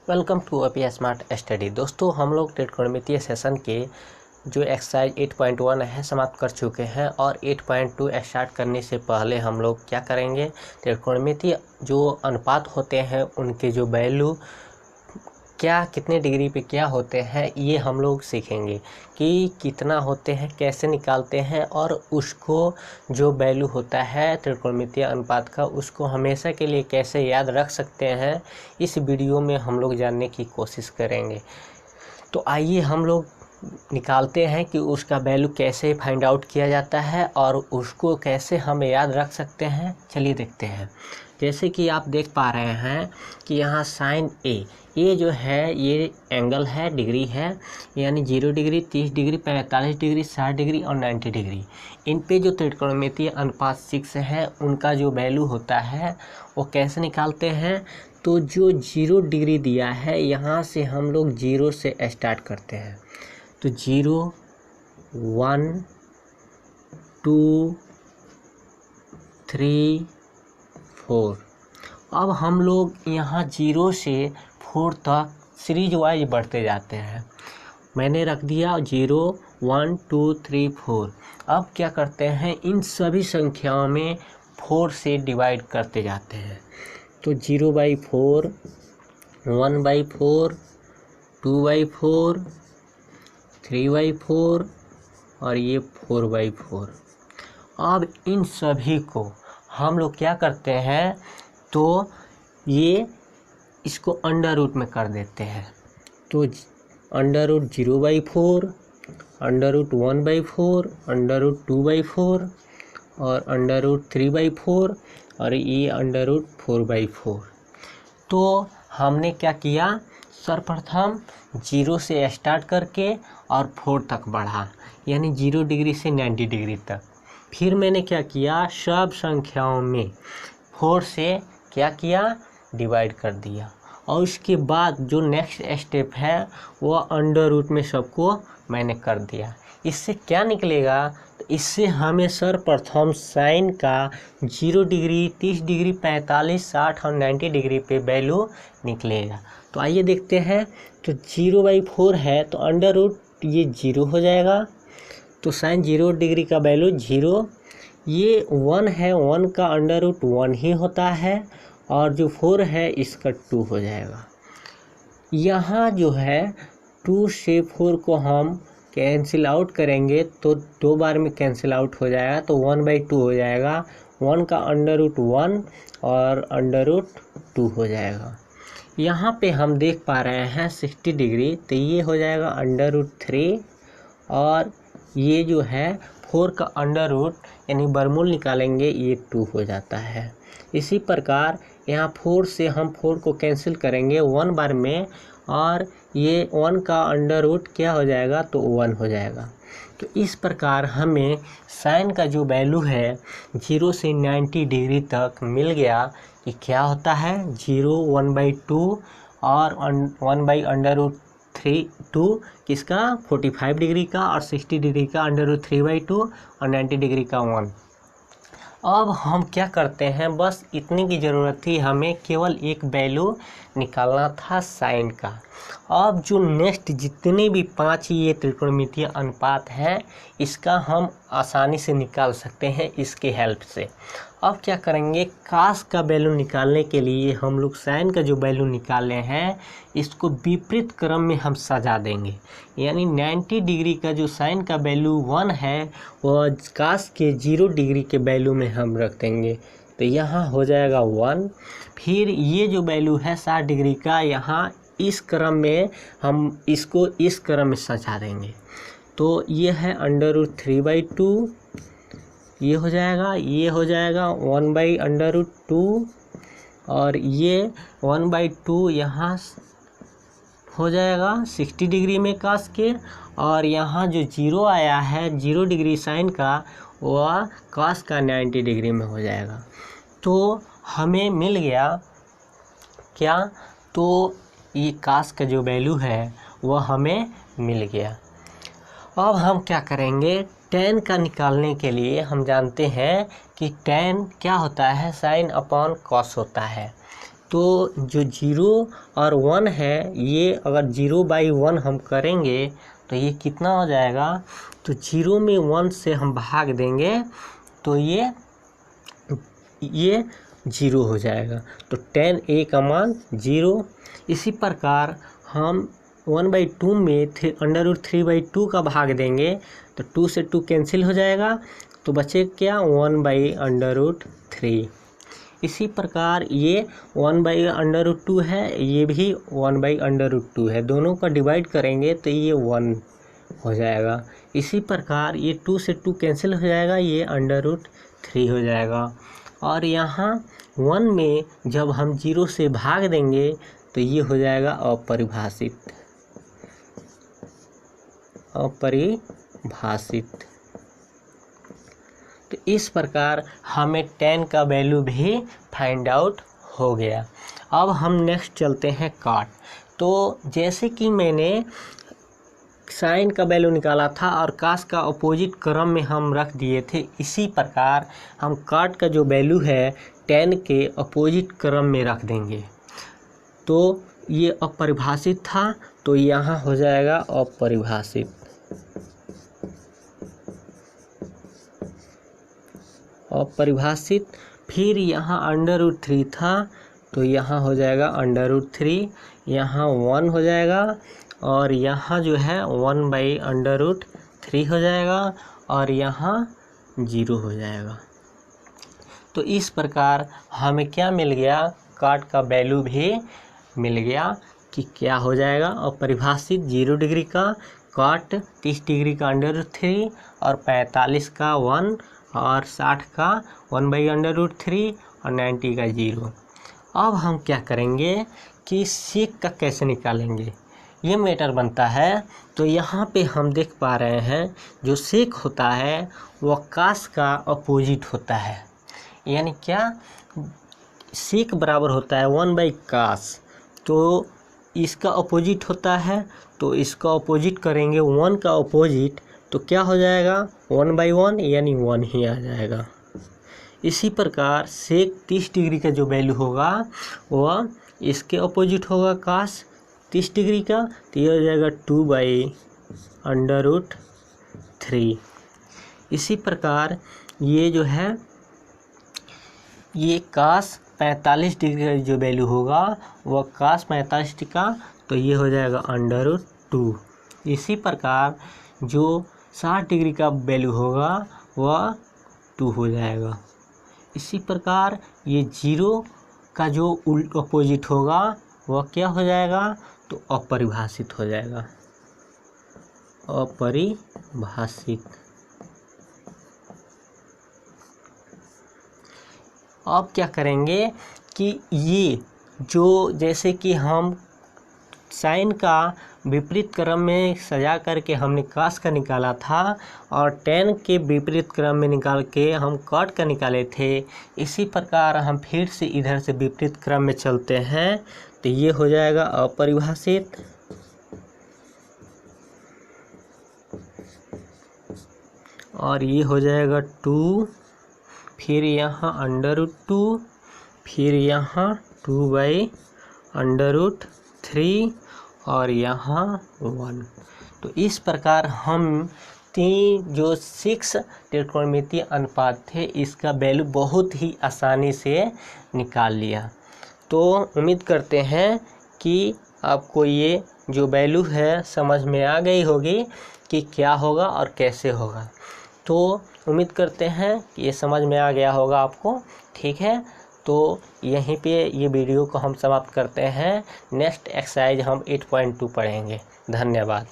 Welcome to अपी smart study. दोस्तों, हम लोग त्रिकोणमितीय सेशन के जो एक्सरसाइज 8.1 है समाप्त कर चुके हैं और 8.2 स्टार्ट करने से पहले हम लोग क्या करेंगे, त्रिकोणमितीय जो अनुपात होते हैं उनके जो वैल्यू क्या कितने डिग्री पे क्या होते हैं ये हम लोग सीखेंगे कि कितना होते हैं, कैसे निकालते हैं और उसको जो वैल्यू होता है त्रिकोणमितीय अनुपात का उसको हमेशा के लिए कैसे याद रख सकते हैं। इस वीडियो में हम लोग जानने की कोशिश करेंगे। तो आइए हम लोग निकालते हैं कि उसका वैल्यू कैसे फाइंड आउट किया जाता है और उसको कैसे हम याद रख सकते हैं। चलिए देखते हैं। जैसे कि आप देख पा रहे हैं कि यहाँ साइन ए जो है ये एंगल है, डिग्री है, यानी 0 डिग्री, 30 डिग्री, 45 डिग्री, 60 डिग्री और 90 डिग्री। इन पे जो त्रिकोणमितीय अनुपात 6 है उनका जो वैल्यू होता है वो कैसे निकालते हैं। तो जो 0 डिग्री दिया है यहाँ से हम लोग 0 से स्टार्ट करते हैं। तो 0, 1, 2, 3, 4। अब हम लोग यहाँ 0 से 4 तक सीरीज वाइज बढ़ते जाते हैं। मैंने रख दिया 0, 1, 2, 3, 4। अब क्या करते हैं, इन सभी संख्याओं में 4 से डिवाइड करते जाते हैं। तो 0/4, 1/4, 2/4, 3/4 और ये 4/4। अब इन सभी को हम लोग क्या करते हैं, तो ये इसको अंडर रूट में कर देते हैं। तो under root 0/4, under root 1/4, under root 2/4 और अंडर रूट 3/4 और ये अंडर रूट 4/4। तो हमने क्या किया, सर्वप्रथम 0 से स्टार्ट करके और 4 तक बढ़ा, यानी 0 डिग्री से 90 डिग्री तक। फिर मैंने क्या किया, सब संख्याओं में 4 से क्या किया, डिवाइड कर दिया। और उसके बाद जो नेक्स्ट स्टेप है वो अंडर रूट में सबको मैंने कर दिया। इससे क्या निकलेगा, तो इससे हमें सर्वप्रथम साइन का 0 डिग्री, 30 डिग्री, 45, 60 और 90 डिग्री पे वैल्यू निकलेगा। तो आइए देखते हैं। तो 0/4 है तो अंडर रूट ये 0 हो जाएगा। तो साइन 0 डिग्री का वैल्यू 0। ये 1 है, 1 का अंडर रूट 1 ही होता है और जो 4 है इसका 2 हो जाएगा। यहाँ जो है 2 से 4 को हम कैंसिल आउट करेंगे तो 2 बार में कैंसिल आउट हो जाएगा, तो 1/2 हो जाएगा। 1 का अंडर रूट 1 और अंडर रूट 2 हो जाएगा। यहाँ पे हम देख पा रहे हैं 60 डिग्री, तो ये हो जाएगा अंडर रूट 3 और ये जो है 4 का अंडर रूट यानी वर्गमूल निकालेंगे, ये 2 हो जाता है। इसी प्रकार यहाँ 4 से हम 4 को कैंसिल करेंगे 1 बार में और ये 1 का अंडर रूट क्या हो जाएगा, तो 1 हो जाएगा। तो इस प्रकार हमें साइन का जो वैल्यू है 0 से 90 डिग्री तक मिल गया कि क्या होता है 0, 1/2 और 1/√3/2 किसका 45 डिग्री का और 60 डिग्री का √3/2 और 90 डिग्री का 1। अब हम क्या करते हैं, बस इतनी की ज़रूरत थी, हमें केवल एक वैल्यू निकालना था साइन का। अब जो नेक्स्ट जितने भी 5 ये त्रिकोणमितीय अनुपात हैं इसका हम आसानी से निकाल सकते हैं इसके हेल्प से। अब क्या करेंगे, कास का वैल्यू निकालने के लिए हम लोग साइन का जो वैल्यू निकाले हैं इसको विपरीत क्रम में हम सजा देंगे। यानी 90 डिग्री का जो साइन का वैल्यू 1 है वह कास के 0 डिग्री के वैल्यू में हम रख देंगे। तो यहाँ हो जाएगा 1। फिर ये जो वैल्यू है 60 डिग्री का, यहाँ इस क्रम में हम इसको इस क्रम में सजा देंगे। तो ये है अंडर रूट 3/2, ये हो जाएगा, ये हो जाएगा 1/√2 और ये 1/2 यहाँ हो जाएगा 60 डिग्री में कास के। और यहाँ जो 0 आया है 0 डिग्री साइन का, वह कास का 90 डिग्री में हो जाएगा। तो हमें मिल गया क्या, तो ये कास का जो वैल्यू है वह हमें मिल गया। अब हम क्या करेंगे, tan का निकालने के लिए हम जानते हैं कि tan क्या होता है, साइन अपॉन कॉस होता है। तो जो 0 और 1 है, ये अगर 0/1 हम करेंगे तो ये कितना हो जाएगा, तो 0 में 1 से हम भाग देंगे तो ये 0 हो जाएगा। तो tan a का मान 0। इसी प्रकार हम 1/2 में √3/2 का भाग देंगे तो 2 से 2 कैंसिल हो जाएगा, तो बचे क्या 1/√3। इसी प्रकार ये 1/√2 है, ये भी 1/√2 है, दोनों का डिवाइड करेंगे तो ये 1 हो जाएगा। इसी प्रकार ये 2 से 2 कैंसिल हो जाएगा, ये √3 हो जाएगा। और यहाँ 1 में जब हम 0 से भाग देंगे तो ये हो जाएगा अपरिभाषित। तो इस प्रकार हमें tan का वैल्यू भी फाइंड आउट हो गया। अब हम नेक्स्ट चलते हैं काट। तो जैसे कि मैंने साइन का वैल्यू निकाला था और कास का अपोजिट क्रम में हम रख दिए थे, इसी प्रकार हम काट का जो वैल्यू है tan के अपोजिट क्रम में रख देंगे। तो ये अपरिभाषित था, तो यहाँ हो जाएगा अपरिभाषित। फिर यहाँ √3 था, तो यहाँ हो जाएगा √3, यहाँ 1 हो जाएगा और यहाँ जो है 1/√3 हो जाएगा और यहाँ 0 हो जाएगा। तो इस प्रकार हमें क्या मिल गया, काट का वैल्यू भी मिल गया कि क्या हो जाएगा अपरिभाषित 0 डिग्री का, काट 30 डिग्री का √3 और 45 का 1 और 60 का 1/√3 और 90 का 0। अब हम क्या करेंगे कि सेक का कैसे निकालेंगे, ये मैटर बनता है। तो यहाँ पे हम देख पा रहे हैं जो सेक होता है वह कास का अपोजिट होता है, यानी क्या, सेक बराबर होता है 1/cos, तो इसका अपोजिट होता है, तो इसका अपोजिट करेंगे 1 का अपोजिट, तो क्या हो जाएगा 1/1 यानी 1 ही आ जाएगा। इसी प्रकार सेक 30 डिग्री का जो वैल्यू होगा वह इसके अपोजिट होगा कास 30 डिग्री का, तो ये हो जाएगा 2/√3। इसी प्रकार ये जो है ये कास 45 डिग्री का जो वैल्यू होगा वह कास 45 डिग्री का, तो ये हो जाएगा √2। इसी प्रकार जो 60 डिग्री का वैल्यू होगा वह 2 हो जाएगा। इसी प्रकार ये 0 का जो अपोजिट होगा वह क्या हो जाएगा, तो अपरिभाषित हो जाएगा, अपरिभाषित। अब क्या करेंगे कि ये जो, जैसे कि हम साइन का विपरीत क्रम में सजा करके हमने कास का निकाला था और tan के विपरीत क्रम में निकाल के हम काट का निकाले थे, इसी प्रकार हम फिर से इधर से विपरीत क्रम में चलते हैं, तो ये हो जाएगा अपरिभाषित। और ये हो जाएगा 2, फिर यहाँ √2, फिर यहाँ 2/√3 और यहाँ 1। तो इस प्रकार हम जो 6 त्रिकोणमितीय अनुपात थे इसका वैल्यू बहुत ही आसानी से निकाल लिया। तो उम्मीद करते हैं कि आपको ये जो वैल्यू है समझ में आ गई होगी कि क्या होगा और कैसे होगा। तो उम्मीद करते हैं कि ये समझ में आ गया होगा आपको, ठीक है। तो यहीं पे ये वीडियो को हम समाप्त करते हैं। नेक्स्ट एक्सरसाइज हम 8.2 पढ़ेंगे। धन्यवाद।